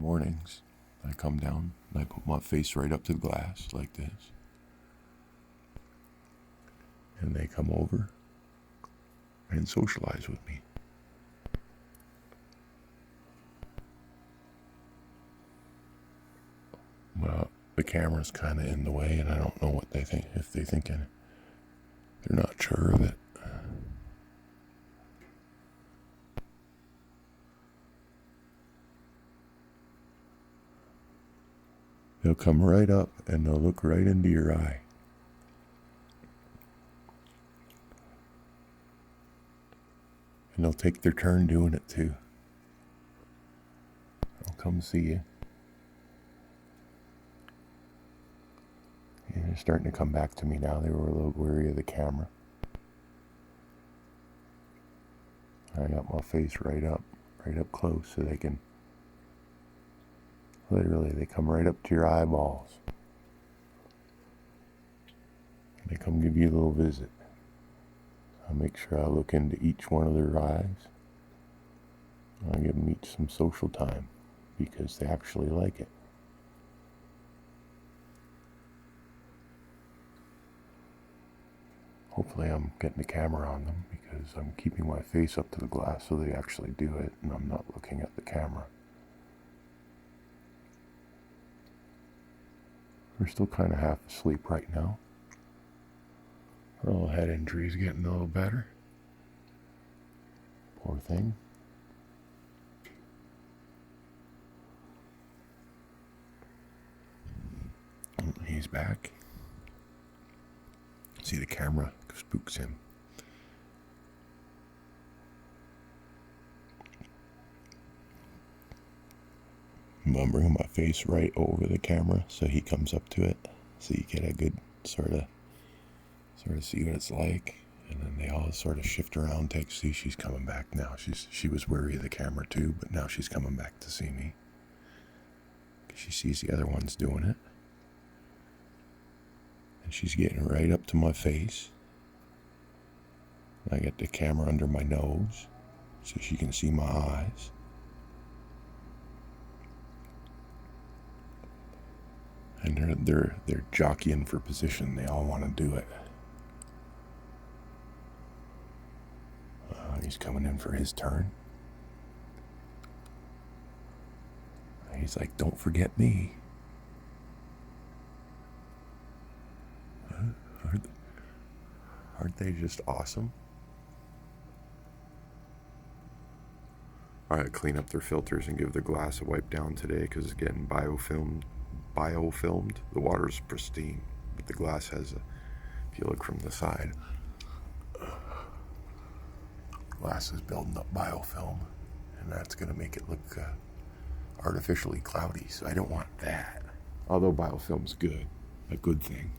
mornings, I come down and I put my face right up to the glass like this. And they come over and socialize with me. Well, the camera's kind of in the way, and I don't know what they think. If they thinking they're not sure of it. They'll come right up and they'll look right into your eye. And they'll take their turn doing it too. They'll come see you. And they're starting to come back to me now. They were a little wary of the camera. I got my face right up close so they can, literally, they come right up to your eyeballs. They come give you a little visit. I make sure I look into each one of their eyes. I give them each some social time because they actually like it. Hopefully I'm getting the camera on them because I'm keeping my face up to the glass so they actually do it and I'm not looking at the camera. They're still kind of half asleep right now. Her little head injury's getting a little better. Poor thing. He's back. See, the camera spooks him. I'm bringing my face right over the camera so he comes up to it, so you get a good sort of see what it's like. And then they all sort of shift around, see she's coming back now. She was wary of the camera too, but now she's coming back to see me. She sees the other ones doing it. And she's getting right up to my face. I get the camera under my nose so she can see my eyes. And they're jockeying for position. They all want to do it. He's coming in for his turn. He's like, "Don't forget me." Aren't they just awesome? All right, clean up their filters and give their glass a wipe down today because it's getting biofilmed. The water's pristine, but the glass has if you look from the side, glass is building up biofilm, and that's going to make it look artificially cloudy, so I don't want that. Although biofilm's good, a good thing.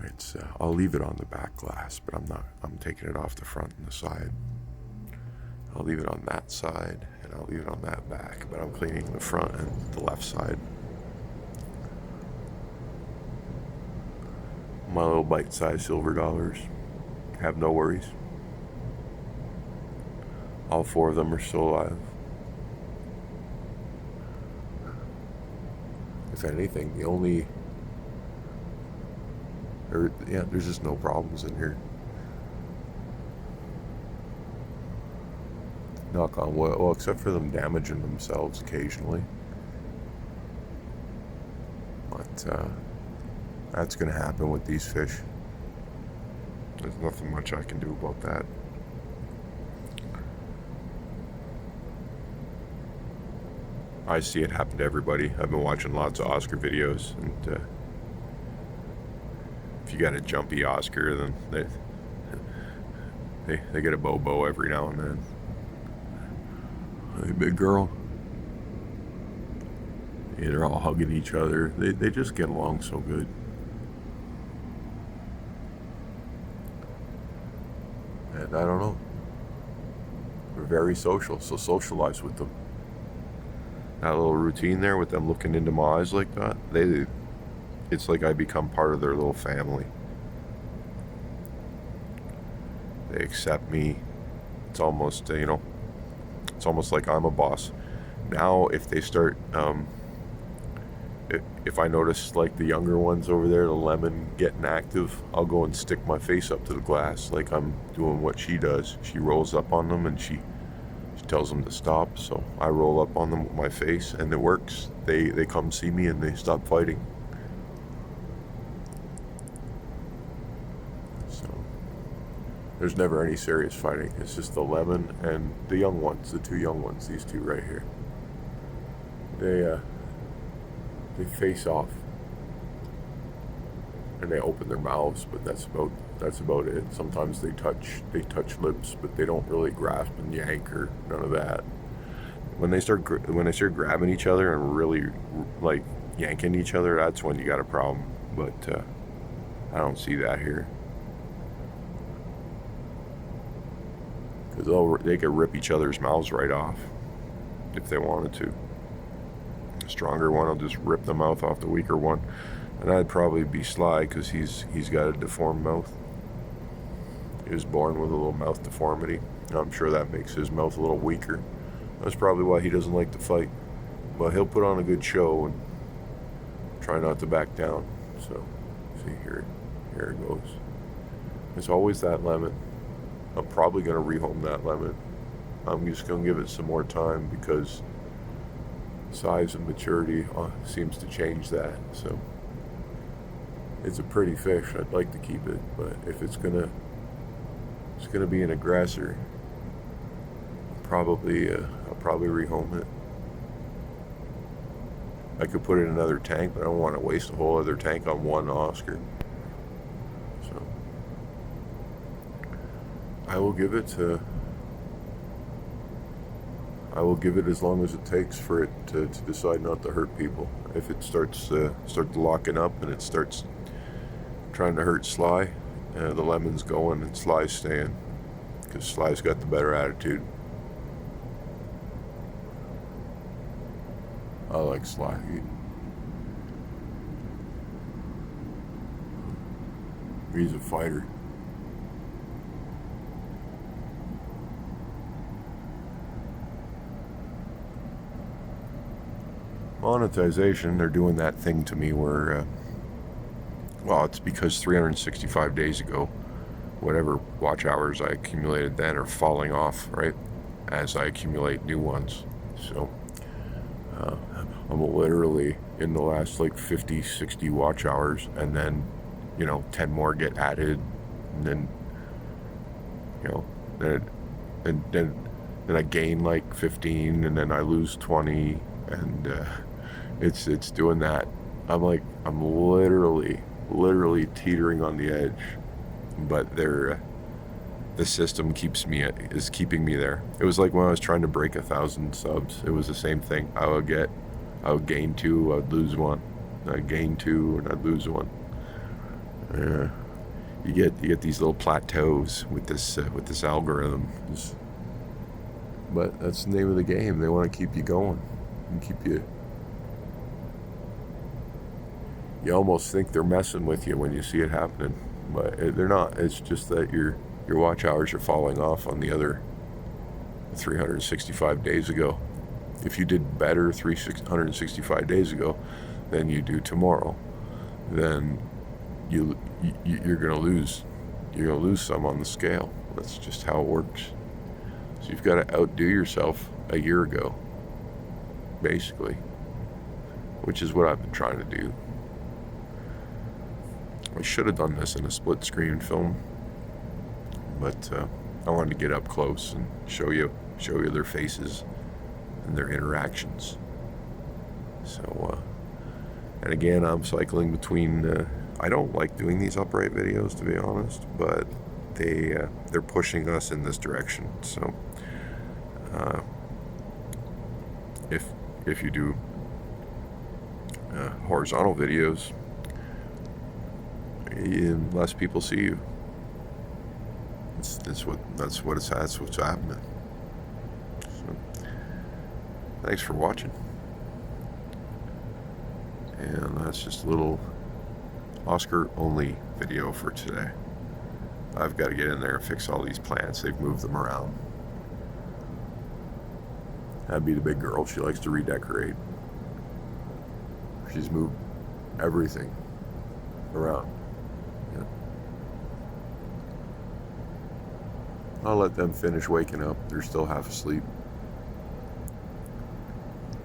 It's I'll leave it on the back glass, but I'm taking it off the front and the side. I'll leave it on that side and I'll leave it on that back, but I'm cleaning the front and the left side. My little bite-sized silver dollars have no worries. All 4 of them are still alive. If anything, there's just no problems in here. Knock on wood. Well, except for them damaging themselves occasionally. But that's going to happen with these fish. There's nothing much I can do about that. I see it happen to everybody. I've been watching lots of Oscar videos, and if you got a jumpy Oscar, then they get a bobo every now and then. Hey, big girl. Yeah, they're all hugging each other. They just get along so good. And I don't know. We're very social, so socialize with them. That little routine there with them looking into my eyes like that, it's like I become part of their little family. They accept me. It's almost, It's almost like I'm a boss. Now, if they start, if I notice like the younger ones over there, the lemon, getting active, I'll go and stick my face up to the glass like I'm doing what she does. She rolls up on them and she tells them to stop. So I roll up on them with my face, and it works. They come see me and they stop fighting. So there's never any serious fighting. It's just the lemon and the young ones, the two young ones, these two right here. They face off and they open their mouths, but that's about it. Sometimes they touch lips, but they don't really grasp and yank or none of that. When they start grabbing each other and really like yanking each other, that's when you got a problem. But I don't see that here, because they could rip each other's mouths right off if they wanted to. The stronger one will just rip the mouth off the weaker one, and that'd probably be Sly, because he's got a deformed mouth. He was born with a little mouth deformity. I'm sure that makes his mouth a little weaker. That's probably why he doesn't like to fight. But he'll put on a good show and try not to back down. So, see, here it goes. It's always that lemon. I'm probably going to rehome that lemon. I'm just going to give it some more time, because size and maturity seems to change that. So it's a pretty fish. I'd like to keep it, but if it's gonna be an aggressor, I'll probably rehome it. I could put it in another tank, but I don't want to waste a whole other tank on one Oscar. So I will give it as long as it takes for it to decide not to hurt people. If it starts locking up and it starts trying to hurt Sly, the lemon's going and Sly's staying, because Sly's got the better attitude. I like Sly. He's a fighter. Monetization, they're doing that thing to me where, it's because 365 days ago, whatever watch hours I accumulated then are falling off, right, as I accumulate new ones. So I'm literally in the last like 50, 60 watch hours, and then 10 more get added, and then then I gain like 15, and then I lose 20, and it's doing that. I'm literally teetering on the edge, but the system is keeping me there. It was like when I was trying to break 1,000 subs. It was the same thing. I would gain 2, I'd lose 1. I'd gain 2 and I'd lose 1. You get these little plateaus with this algorithm. But that's the name of the game. They want to keep you going and keep you. You almost think they're messing with you when you see it happening, but they're not. It's just that your watch hours are falling off on the other 365 days ago. If you did better 365 days ago than you do tomorrow, then you're gonna lose. You're gonna lose some on the scale. That's just how it works. So you've got to outdo yourself a year ago, basically, which is what I've been trying to do. I should have done this in a split screen film, but I wanted to get up close and show you their faces and their interactions. So, and again, I'm cycling between. I don't like doing these upright videos, to be honest, but they're pushing us in this direction. So, if you do horizontal videos, less people see you. That's what's happening. So, thanks for watching, and that's just a little Oscar only video for today. I've got to get in there and fix all these plants. They've moved them around. That'd be the big girl. She likes to redecorate. She's moved everything around. Yeah. I'll let them finish waking up. They're still half asleep.